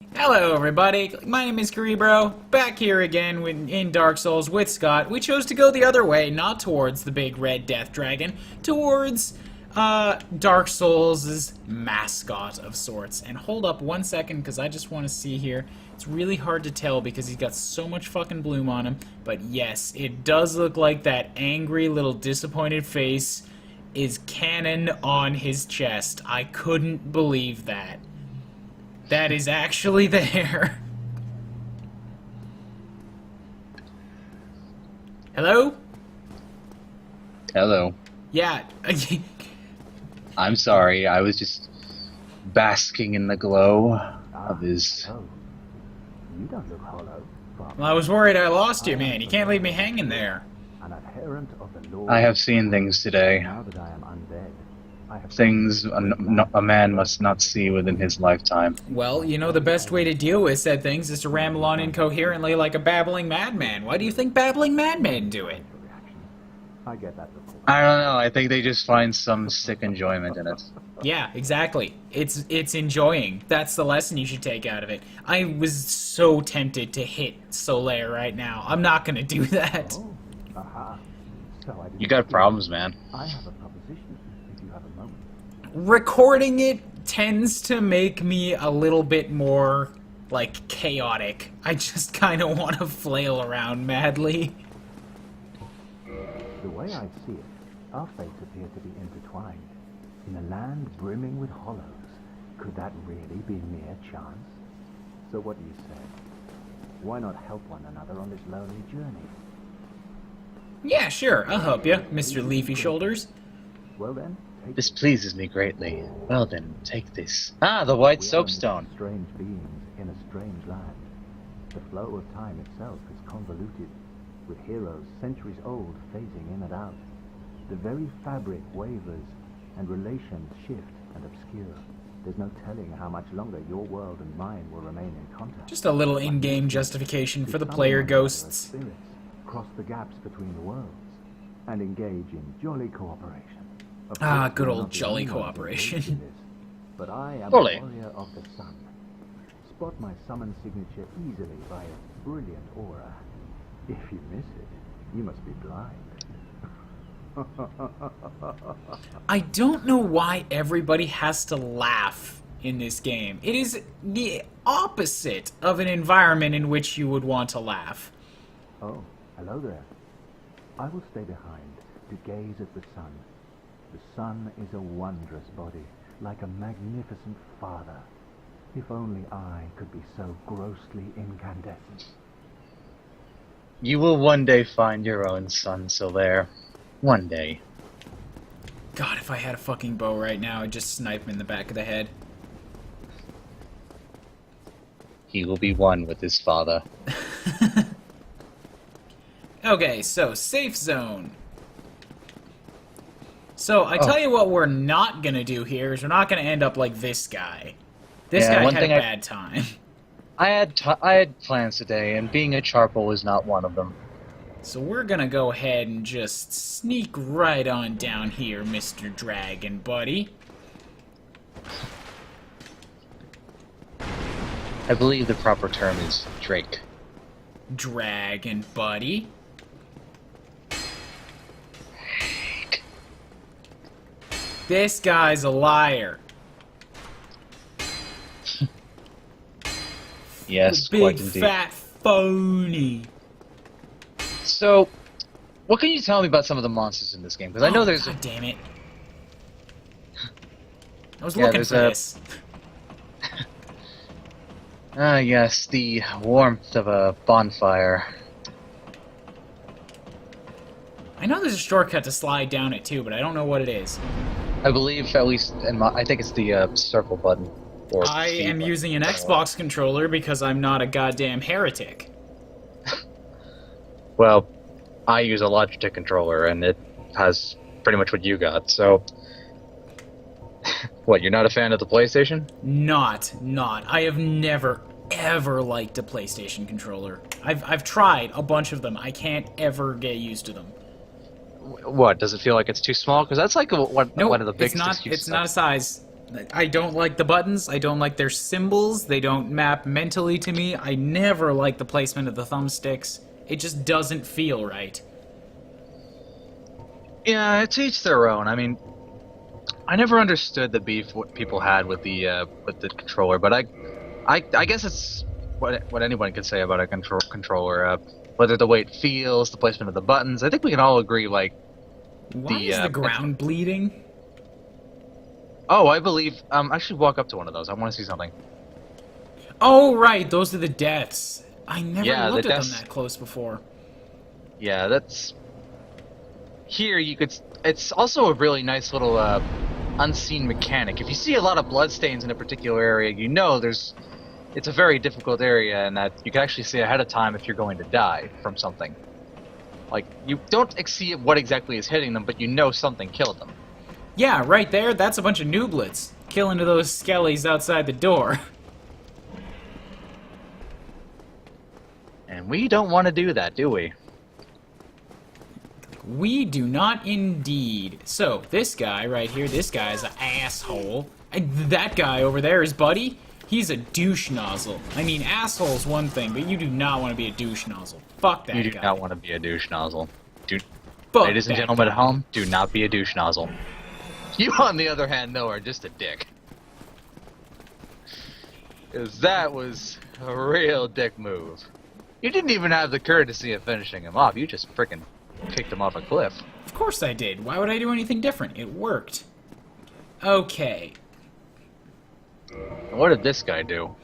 Hello everybody, my name is Kuuribro, back here again in Dark Souls with Scott. We chose to go the other way, not towards the big red death dragon, towards Dark Souls' mascot of sorts. And hold up one second, because I just want to see here. It's really hard to tell because he's got so much fucking bloom on him, but yes, it does look like that angry little disappointed face is canon on his chest. I couldn't believe that. That is actually there. Hello? Hello. Yeah. I'm sorry, I was just basking in the glow of his... Oh, you don't look hollow. Well, I was worried I lost you, man. You can't leave me hanging there. An adherent of the law. I have seen things today. Now that I am undead, I have Things a man must not see within his lifetime. Well, you know the best way to deal with said things is to ramble on incoherently like a babbling madman. Why do you think babbling madmen do it? reaction. I get that before. I don't know, I think they just find some sick enjoyment in it. Yeah, exactly. It's enjoying. That's the lesson you should take out of it. I was so tempted to hit Solaire right now. I'm not gonna do that. Oh, aha. So I didn't You got see problems, man. I have a proposition if you have a moment. Recording it tends to make me a little bit more, like, chaotic. I just kind of want to flail around madly. The way I see it, our fates appear to be intertwined. In a land brimming with hollows, could that really be mere chance? So what do you say? Why not help one another on this lonely journey? Yeah, sure, I'll help you, Mr. Leafy Shoulders. Well then, take This pleases me greatly. Well then, take this. Ah, the white We are soapstone. strange beings in a strange land. The flow of time itself is convoluted, with heroes centuries old phasing in and out. The very fabric wavers, and relations shift and obscure. There's no telling how much longer your world and mine will remain in contact. Just a little in-game justification for the Become player one another as ghosts. spirits, cross the gaps between the worlds, and engage in jolly cooperation. Of Ah, course, good we're old not the jolly only ones cooperation. engaged in this, but I am Fully. a warrior of the sun. Spot my summon signature easily by its brilliant aura. If you miss it, you must be blind. I don't know why everybody has to laugh in this game. It is the opposite of an environment in which you would want to laugh. Oh, hello there. I will stay behind to gaze at the sun. The sun is a wondrous body, like a magnificent father. If only I could be so grossly incandescent. You will one day find your own son, Solaire. One day. God, if I had a fucking bow right now, I'd just snipe him in the back of the head. He will be one with his father. Okay, so, safe zone. So, I tell you what we're not gonna do here is we're not gonna end up like this guy. This Yeah, guy one had a thing bad time. I had plans today, and being a charpel was not one of them. So we're gonna go ahead and just sneak right on down here, Mr. Dragon Buddy. I believe the proper term is Drake. Dragon Buddy. This guy's a liar. Yes, The quite big indeed. fat phony. So, what can you tell me about some of the monsters in this game? Because I know there's God damn it. I was Yeah, looking there's for a- this. yes, the warmth of a bonfire. I know there's a shortcut to slide down it too, but I don't know what it is. I believe, at least, I think it's the circle button. Or I C am button. using an Xbox controller because I'm not a goddamn heretic. Well, I use a Logitech controller, and it has pretty much what you got, so... What, you're not a fan of the PlayStation? Not. I have never, ever liked a PlayStation controller. I've tried a bunch of them. I can't ever get used to them. What, does it feel like it's too small? Because that's like one Nope, of the biggest it's not. excuses. It's not a size. I don't like the buttons. I don't like their symbols. They don't map mentally to me. I never like the placement of the thumbsticks. It just doesn't feel right. Yeah, it's each their own. I mean, I never understood the beef what people had with the controller, but I guess it's what anyone could say about a controller. Whether the way it feels, the placement of the buttons. I think we can all agree, like. Why is the ground bleeding? Oh, I believe. I should walk up to one of those. I want to see something. Oh, right, those are the deaths. I never looked the at them deaths. that close before. Yeah, that's. Here you could. It's also a really nice little unseen mechanic. If you see a lot of bloodstains in a particular area, you know it's a very difficult area, and that you can actually see ahead of time if you're going to die from something. Like, you don't see what exactly is hitting them, but you know something killed them. Yeah, right there, that's a bunch of nooblets. Killing to those skellies outside the door. And we don't want to do that, do we? We do not indeed. So, this guy right here, this guy is an asshole. And that guy over there is Buddy. He's a douche nozzle. I mean, asshole's one thing, but you do not want to be a douche nozzle. Fuck that guy. You do not want to be a douche nozzle. Fuck Ladies and that gentlemen guy. at home, do not be a douche nozzle. You, on the other hand, though, are just a dick. Because that was a real dick move. You didn't even have the courtesy of finishing him off. You just frickin' kicked him off a cliff. Of course I did. Why would I do anything different? It worked. Okay. And what did this guy do?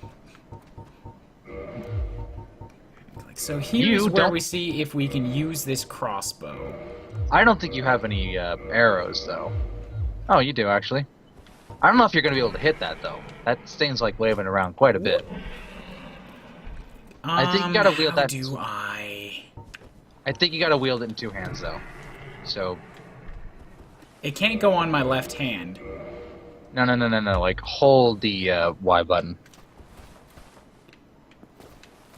So here's You where don't- we see if we can use this crossbow. I don't think you have any arrows, though. Oh, you do, actually. I don't know if you're going to be able to hit that, though. That thing's, like, waving around quite a bit. I think you gotta wield how that- do I... I think you got to wield it in two hands, though. So, It can't go on my left hand. no. Like, hold the Y button.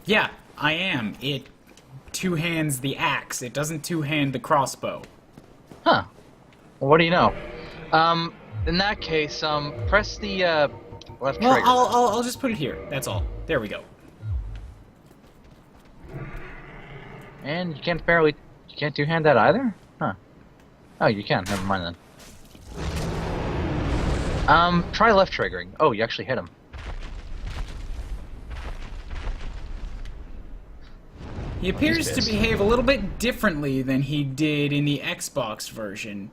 Yeah, I am. It two-hands the axe. It doesn't two-hand the crossbow. Huh. Well, what do you know? In that case, press the left Well, trigger. I'll just put it here. That's all. There we go. And you can't two-hand that either? Huh. Oh, you can. Never mind then. Try left triggering. Oh, you actually hit him. He appears to pissed. behave a little bit differently than he did in the Xbox version.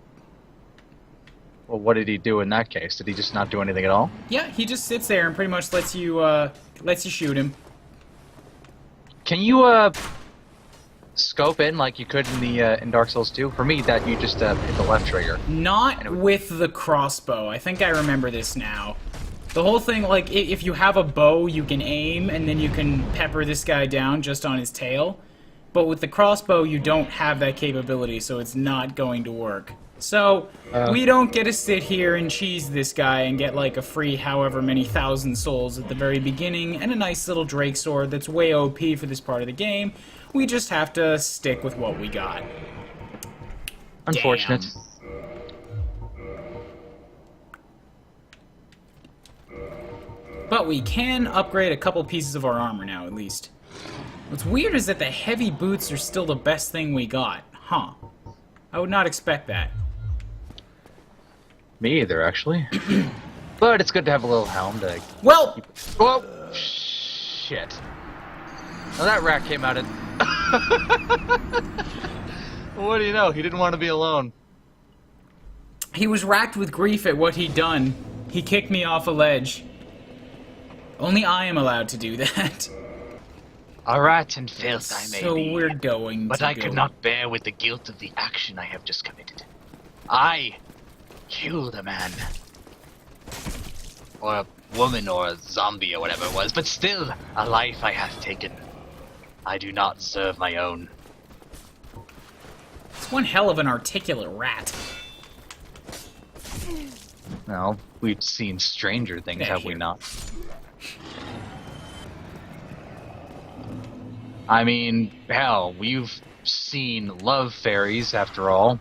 Well, what did he do in that case? Did he just not do anything at all? Yeah, he just sits there and pretty much lets you shoot him. Can you, scope in like you could in Dark Souls 2? For me, that you just, hit the left trigger. Not with the crossbow. I think I remember this now. The whole thing, like, if you have a bow, you can aim, and then you can pepper this guy down just on his tail. But with the crossbow, you don't have that capability, so it's not going to work. So, we don't get to sit here and cheese this guy and get, like, a free however many thousand souls at the very beginning, and a nice little Drake sword that's way OP for this part of the game. We just have to stick with what we got. Unfortunate. Damn. But we can upgrade a couple pieces of our armor now, at least. What's weird is that the heavy boots are still the best thing we got. Huh. I would not expect that. Me either, actually. But it's good to have a little helm to... Well, Whoa! Shit. Well, that rat came out and... What do you know? He didn't want to be alone. he was racked with grief at what he'd done. He kicked me off a ledge. Only I am allowed to do that. A rat and filth I may So be, we're going but to I go. could not bear with the guilt of the action I have just committed. I killed a man. Or a woman or a zombie or whatever it was, but still a life I have taken. I do not deserve my own. It's one hell of an articulate rat. No, we've seen stranger things, Yeah, have we here. not? I mean, hell, we've seen love fairies, after all.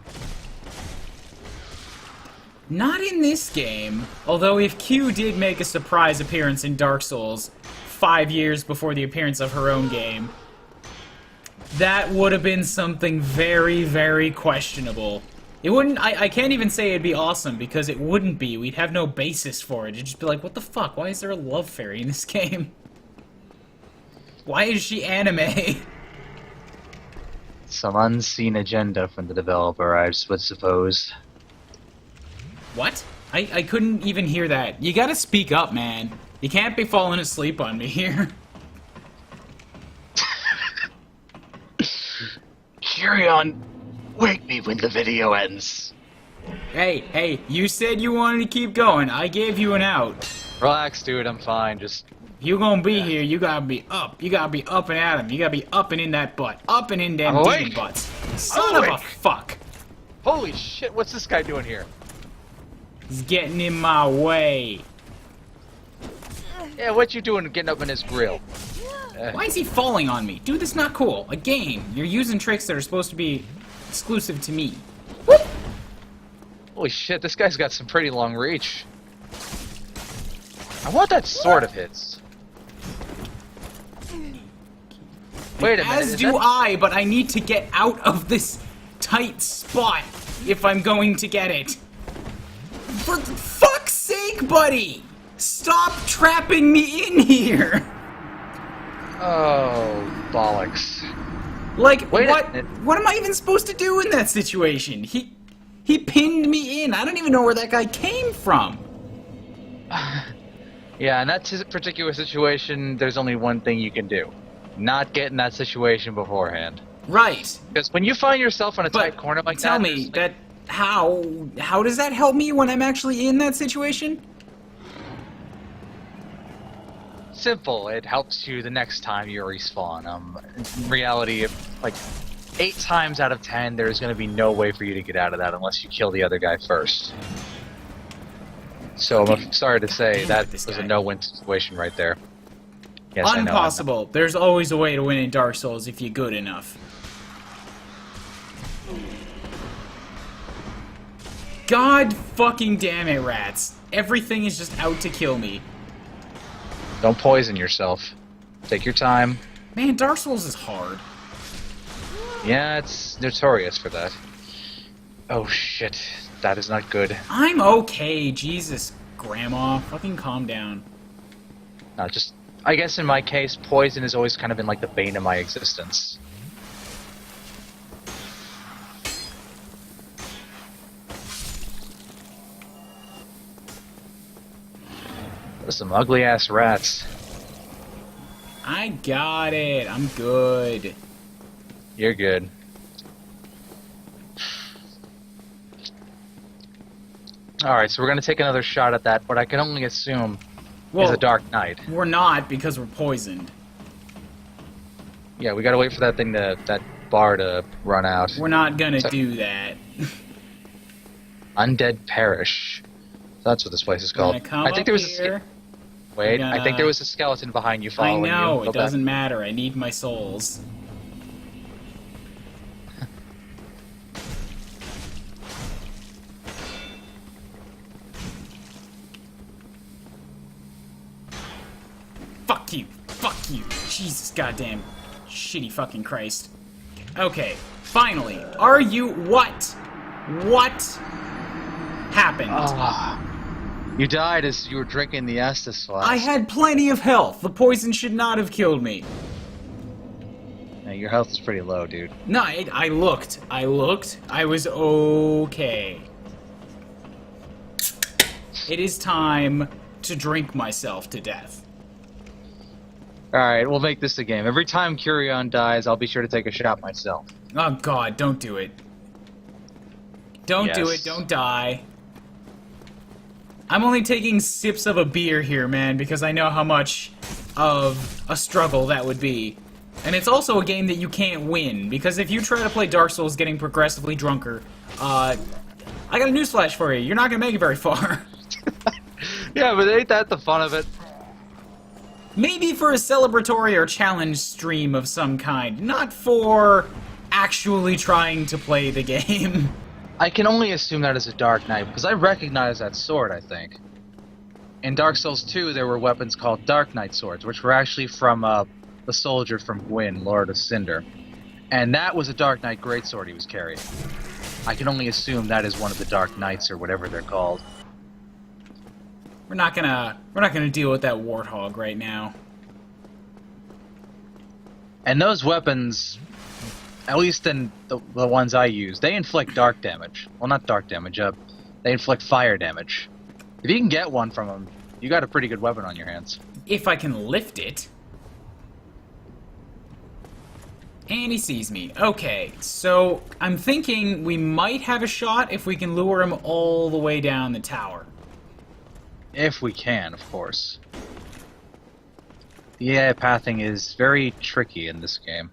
Not in this game. Although if Q did make a surprise appearance in Dark Souls 5 years before the appearance of her own game, that would have been something very, very questionable. It wouldn't, I can't even say it'd be awesome, because it wouldn't be. We'd have no basis for it. It'd just be like, what the fuck? Why is there a love fairy in this game? Why is she anime? Some unseen agenda from the developer, I would suppose. What? I couldn't even hear that. You gotta speak up, man. You can't be falling asleep on me here. Carry on. Wake me when the video ends. Hey, you said you wanted to keep going. I gave you an out. Relax, dude. I'm fine. Just... You gonna be here, you gotta be up. You gotta be up and at him. You gotta be up and in that butt. Up and in them I'm demon awake. butts. Son of a fuck. Holy shit, what's this guy doing here? He's getting in my way. Yeah, what you doing getting up in his grill? Why is he falling on me? Dude, that's not cool. A game. You're using tricks that are supposed to be exclusive to me. Whoop! Holy shit, this guy's got some pretty long reach. I want that sword of his. Wait a minute. As do I, but I need to get out of this tight spot if I'm going to get it. For fuck's sake, buddy! Stop trapping me in here! Oh, bollocks. Like, Wait a what? minute. What am I even supposed to do in that situation? He pinned me in. I don't even know where that guy came from. Yeah, in that particular situation, there's only one thing you can do. Not get in that situation beforehand. Right. Because when you find yourself in a But tight corner like tell that... me, that how does that help me when I'm actually in that situation? Simple. It helps you the next time you respawn. In reality, like 8 times out of 10, there's going to be no way for you to get out of that unless you kill the other guy first. So I'm sorry to say that was a no-win situation right there. Yes, I know. Impossible. There's always a way to win in Dark Souls if you're good enough. God fucking damn it, rats. Everything is just out to kill me. Don't poison yourself. Take your time. Man, Dark Souls is hard. Yeah, it's notorious for that. Oh shit, that is not good. I'm okay, Jesus, Grandma. Fucking calm down. Just, I guess in my case, poison has always kind of been like the bane of my existence. Those some ugly ass rats. I got it. I'm good. You're good. Alright, so we're gonna take another shot at that, but I can only assume is a Dark Knight. We're not, because we're poisoned. Yeah, we gotta wait for that thing to, that bar to run out. We're not gonna do that. Undead Parish. That's what this place is called. I think there was here. Wait, I think there was a skeleton behind you I following you. know, Go it back. doesn't matter. I need my souls. Fuck you. Fuck you. Jesus goddamn shitty fucking Christ. Okay, finally. Are you... What? What happened? You died as you were drinking the Estus flask. I had plenty of health. The poison should not have killed me. Yeah, your health is pretty low, dude. No, I looked. I was okay. It is time to drink myself to death. Alright, we'll make this a game. Every time Curion dies, I'll be sure to take a shot myself. Oh god, don't do it. Don't do it, don't die. I'm only taking sips of a beer here, man, because I know how much of a struggle that would be. And it's also a game that you can't win, because if you try to play Dark Souls getting progressively drunker, I got a newsflash for you. You're not gonna make it very far. Yeah, but ain't that the fun of it? Maybe for a celebratory or challenge stream of some kind, not for actually trying to play the game. I can only assume that is a Dark Knight, because I recognize that sword, I think. In Dark Souls 2, there were weapons called Dark Knight swords, which were actually from the soldier from Gwyn, Lord of Cinder. And that was a Dark Knight greatsword he was carrying. I can only assume that is one of the Dark Knights, or whatever they're called. We're not gonna deal with that warthog right now. And those weapons, at least in the ones I use, they inflict dark damage. Well, not dark damage, they inflict fire damage. If you can get one from them, you got a pretty good weapon on your hands. If I can lift it. And he sees me. Okay, so I'm thinking we might have a shot if we can lure him all the way down the tower. If we can, of course. Yeah, pathing is very tricky in this game.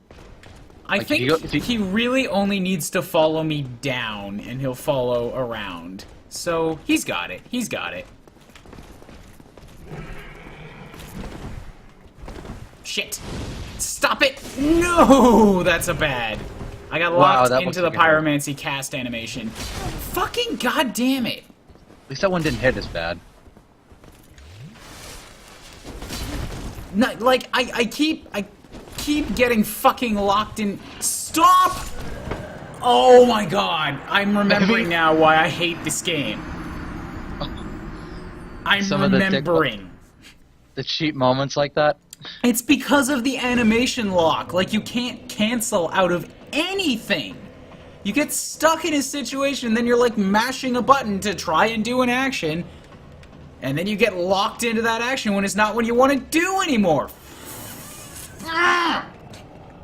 I Like, think if you- he really only needs to follow me down, and he'll follow around. So, he's got it. He's got it. Shit. Stop it! No! That's a bad. I got Wow, locked that into looks the like it hurt. pyromancy cast animation. Fucking goddamn it! At least that one didn't hit as bad. Not, like, I keep getting fucking locked in. Stop! Oh my god. I'm remembering now why I hate this game. I'm Some of the remembering. The cheap moments like that. It's because of the animation lock. Like, you can't cancel out of anything. You get stuck in a situation, then you're like mashing a button to try and do an action, and then you get locked into that action when it's not what you want to do anymore. Ah!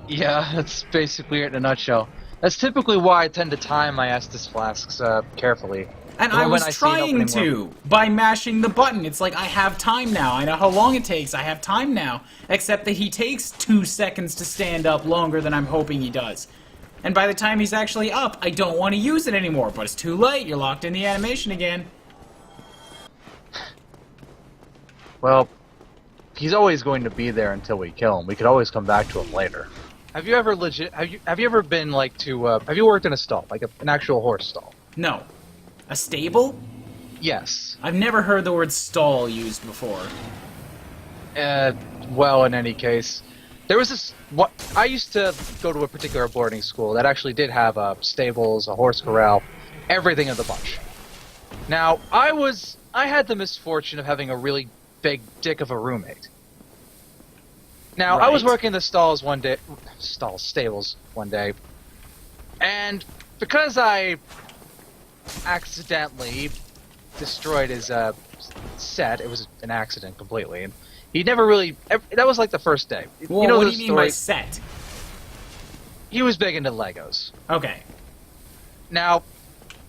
Yeah, that's basically it in a nutshell. That's typically why I tend to time my Estus flasks carefully. And When I was see an trying opening to, by mashing the button. It's like, I have time now. I know how long it takes. I have time now. Except that he takes 2 seconds to stand up longer than I'm hoping he does. And by the time he's actually up, I don't want to use it anymore. But it's too late. You're locked in the animation again. Well, he's always going to be there until we kill him. We could always come back to him later. Have you ever have you ever been like to have you worked in a stall, like an actual horse stall? No. A stable? Yes. I've never heard the word stall used before. Well, in any case, there was this. I used to go to a particular boarding school that actually did have stables, a horse corral, everything in the bunch. Now, I had the misfortune of having a really big dick of a roommate. Now, I was Right. working the stables one day, and because I accidentally destroyed his set, it was an accident completely, and he never really. That was like the first day. Well, you know what the do you mean story? by set? He was big into Legos. Okay. Now,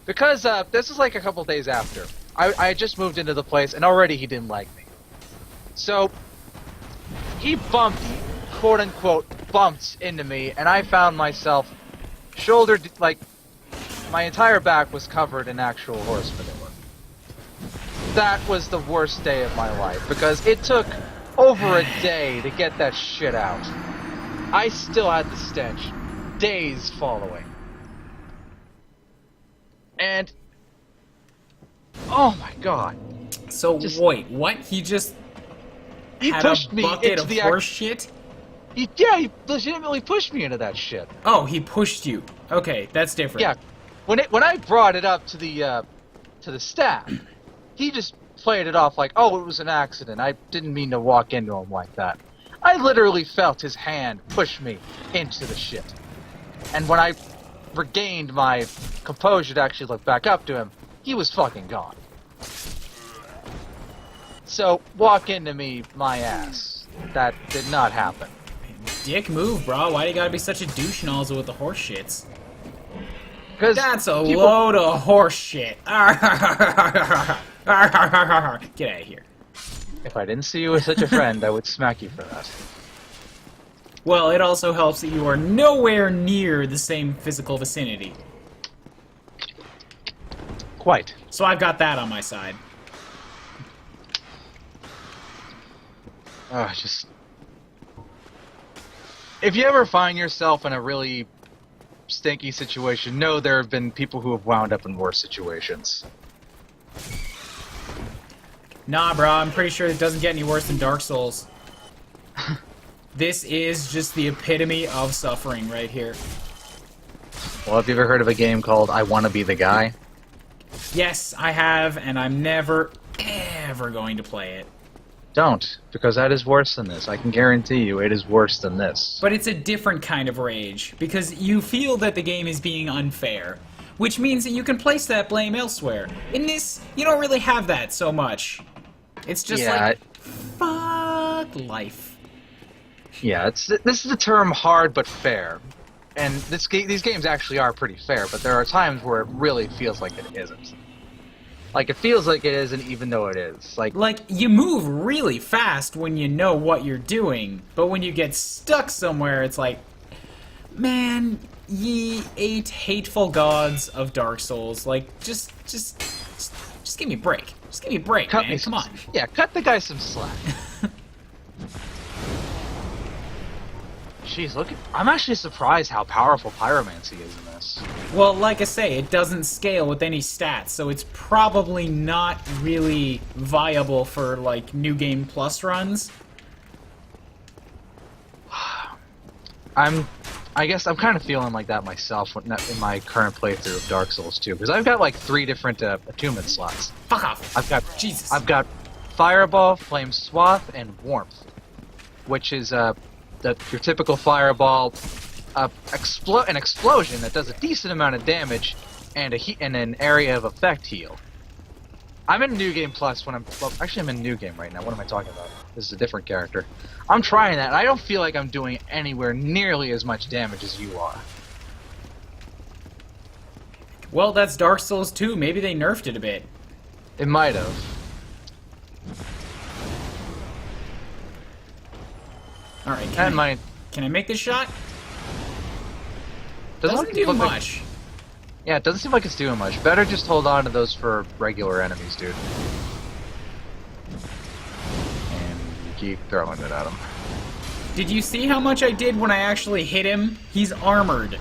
because this is like a couple days after, I had just moved into the place, and already he didn't like me. So, he quote unquote, bumped into me, and I found myself like, my entire back was covered in actual horse manure. That was the worst day of my life, because it took over a day to get that shit out. I still had the stench, days following. And, oh my god. So, wait, what? He had pushed a me bucket into of the horse shit? He legitimately pushed me into that shit. Oh, he pushed you. Okay, that's different. Yeah, when I brought it up to the staff, he just played it off like, oh, it was an accident. I didn't mean to walk into him like that. I literally felt his hand push me into the shit. And when I regained my composure to actually look back up to him, he was fucking gone. So, walk into me, my ass. That did not happen. Dick move, bro. Why do you gotta be such a douche nozzle with the horse shits? Because That's a load of horse shit. Get out of here. if I didn't see you as such a friend, I would smack you for that. Well, it also helps that you are nowhere near the same physical vicinity. Quite. So I've got that on my side. Just... If you ever find yourself in a really stinky situation. No, there have been people who have wound up in worse situations. Nah, bro, I'm pretty sure it doesn't get any worse than Dark Souls. This is just the epitome of suffering right here. Well, have you ever heard of a game called I Wanna Be the Guy? Yes, I have, and I'm never, ever going to play it. Don't, because that is worse than this. I can guarantee you it is worse than this. But it's a different kind of rage, because you feel that the game is being unfair, which means that you can place that blame elsewhere. In this, you don't really have that so much. It's just like, fuck life. Yeah, this is the term hard but fair. And these games actually are pretty fair, but there are times where it really feels like it isn't. Like, it feels like it isn't even though it is. Like, you move really fast when you know what you're doing, but when you get stuck somewhere, it's like, man, ye 8 hateful gods of Dark Souls, like, just give me a break. Just give me a break, man, come on. Yeah, cut the guy some slack. Jeez, look, I'm actually surprised how powerful pyromancy is in this. Well, like I say, it doesn't scale with any stats, so it's probably not really viable for, like, New Game Plus runs. I guess I'm kind of feeling like that myself in my current playthrough of Dark Souls 2, because I've got like 3 different attunement slots. Fuck off. Jesus. I've got Fireball, Flame Swath, and Warmth, which is your typical Fireball, an explosion that does a decent amount of damage, and an area of effect heal. I'm in New Game Plus when actually I'm in New Game right now. What am I talking about? This is a different character. I'm trying that, and I don't feel like I'm doing anywhere nearly as much damage as you are. Well, that's Dark Souls 2. Maybe they nerfed it a bit. It might have. Alright, can I make this shot? Doesn't do much. Yeah, it doesn't seem like it's doing much. Better just hold on to those for regular enemies, dude. And keep throwing it at him. Did you see how much I did when I actually hit him? He's armored.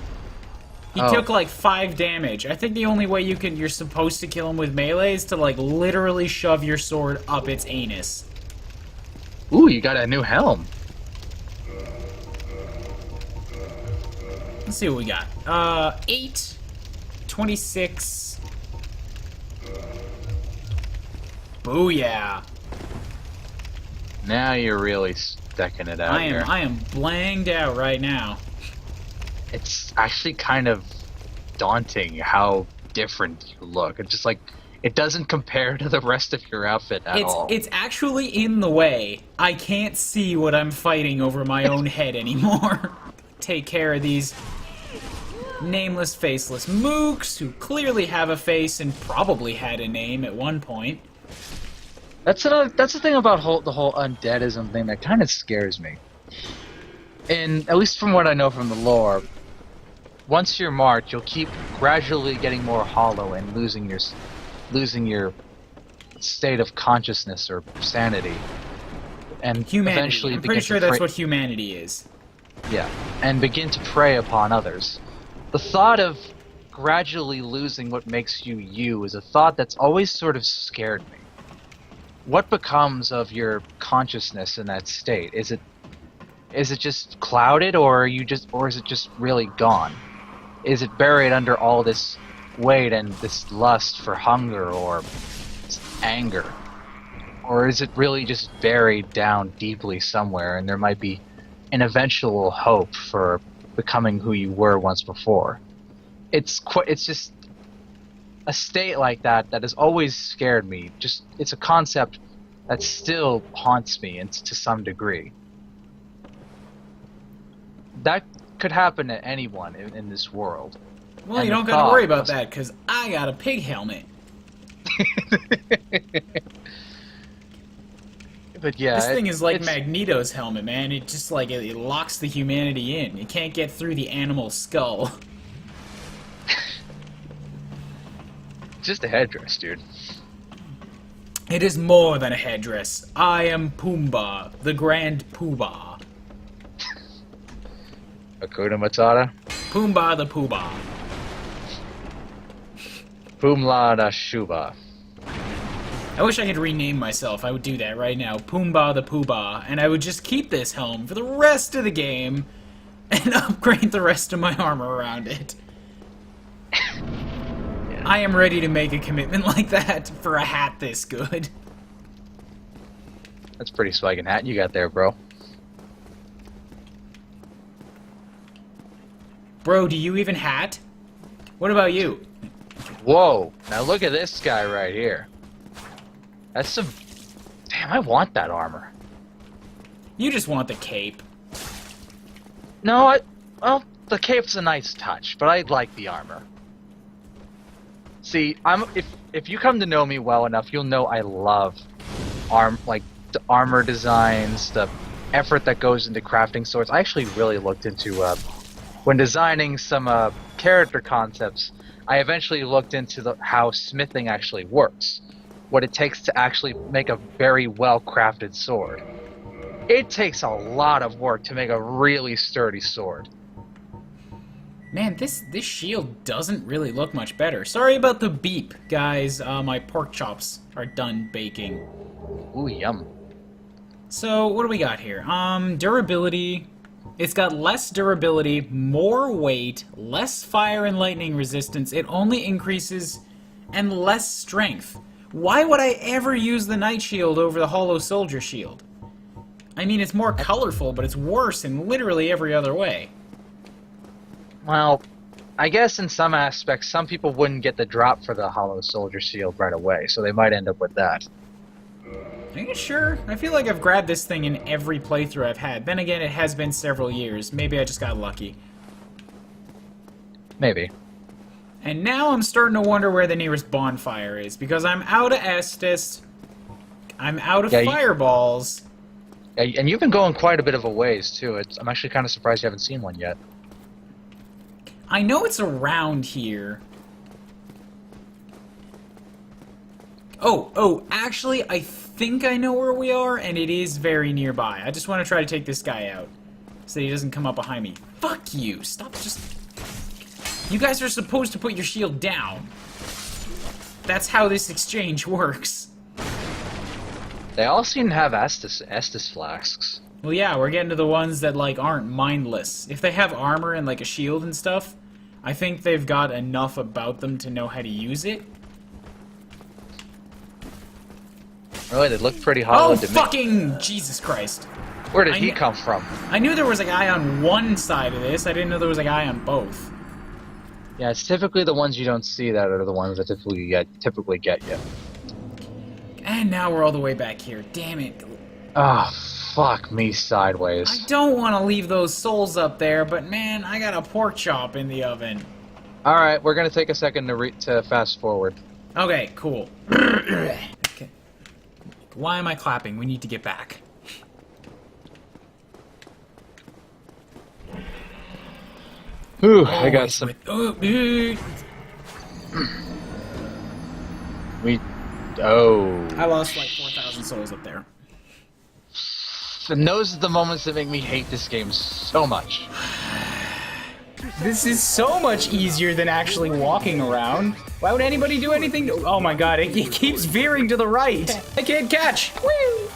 He took like 5 damage. I think the only way you're supposed to kill him with melee is to like literally shove your sword up its anus. Ooh, you got a new helm. Let's see what we got. 8, 26. Booyah. Now you're really stacking it out here. I am blanged out right now. It's actually kind of daunting how different you look. It's just like, it doesn't compare to the rest of your outfit at all. It's actually in the way. I can't see what I'm fighting over my own head anymore. Take care of these nameless, faceless mooks who clearly have a face and probably had a name at one point. That's the thing about the whole undeadism thing that kind of scares me. And at least from what I know from the lore, once you're marked, you'll keep gradually getting more hollow and losing your state of consciousness or sanity, and humanity. Eventually I'm pretty sure that's what humanity is. Yeah, and begin to prey upon others. The thought of gradually losing what makes you you is a thought that's always sort of scared me. What becomes of your consciousness in that state? Is it just clouded, or is it just really gone? Is it buried under all this weight and this lust for hunger or anger? Or is it really just buried down deeply somewhere, and there might be an eventual hope for becoming who you were once before? It's just a state like that has always scared me. It's a concept that still haunts me, and to some degree. That could happen to anyone in this world. Well, and you don't gotta worry about that, because I got a pig helmet. But yeah, this thing is like Magneto's helmet, man. It just like it locks the humanity in. It can't get through the animal skull. Just a headdress, dude. It is more than a headdress. I am Pumbaa, the Grand Poobah. Hakuna Matata? Pumbaa the Poobah. Boomla da Shuba. I wish I could rename myself. I would do that right now. Pumbaa the Poobah. And I would just keep this helm for the rest of the game and upgrade the rest of my armor around it. Yeah. I am ready to make a commitment like that for a hat this good. That's a pretty swaggin' hat you got there, bro. Bro, do you even hat? What about you? Whoa! Now look at this guy right here. That's some... Damn, I want that armor. You just want the cape. No, well, the cape's a nice touch, but I like the armor. See, if you come to know me well enough, you'll know I love the armor designs, the effort that goes into crafting swords. I actually really looked into when designing some character concepts. I eventually looked into how smithing actually works, what it takes to actually make a very well-crafted sword. It takes a lot of work to make a really sturdy sword. Man, this shield doesn't really look much better. Sorry about the beep, guys. My pork chops are done baking. Ooh, yum. So, what do we got here? Durability. It's got less durability, more weight, less fire and lightning resistance. It only increases, and less strength. Why would I ever use the Knight Shield over the Hollow Soldier Shield? I mean, it's more colorful, but it's worse in literally every other way. Well, I guess in some aspects, some people wouldn't get the drop for the Hollow Soldier Shield right away, so they might end up with that. Are you sure? I feel like I've grabbed this thing in every playthrough I've had. Then again, it has been several years. Maybe I just got lucky. Maybe. And now I'm starting to wonder where the nearest bonfire is, because I'm out of Estus, I'm out of fireballs. Yeah, and you've been going quite a bit of a ways, too. I'm actually kind of surprised you haven't seen one yet. I know it's around here. Oh, actually, I think I know where we are, and it is very nearby. I just want to try to take this guy out, so he doesn't come up behind me. Fuck you! Stop just... You guys are supposed to put your shield down. That's how this exchange works. They all seem to have Estus flasks. Well, yeah, we're getting to the ones that, like, aren't mindless. If they have armor and, like, a shield and stuff, I think they've got enough about them to know how to use it. Really, they look pretty hollow Oh, to me. fucking Jesus Christ. Where did he come from? I knew there was a guy on one side of this. I didn't know there was a guy on both. Yeah, it's typically the ones you don't see that are the ones that typically get you. And now we're all the way back here. Damn it. Ah, fuck me sideways. I don't want to leave those souls up there, but man, I got a pork chop in the oven. Alright, we're gonna take a second to fast forward. Okay, cool. Okay. Why am I clapping? We need to get back. Whew, I got some... I lost like 4,000 souls up there. And those are the moments that make me hate this game so much. This is so much easier than actually walking around. Why would anybody do anything to... Oh my god, it keeps veering to the right. I can't catch. Woo!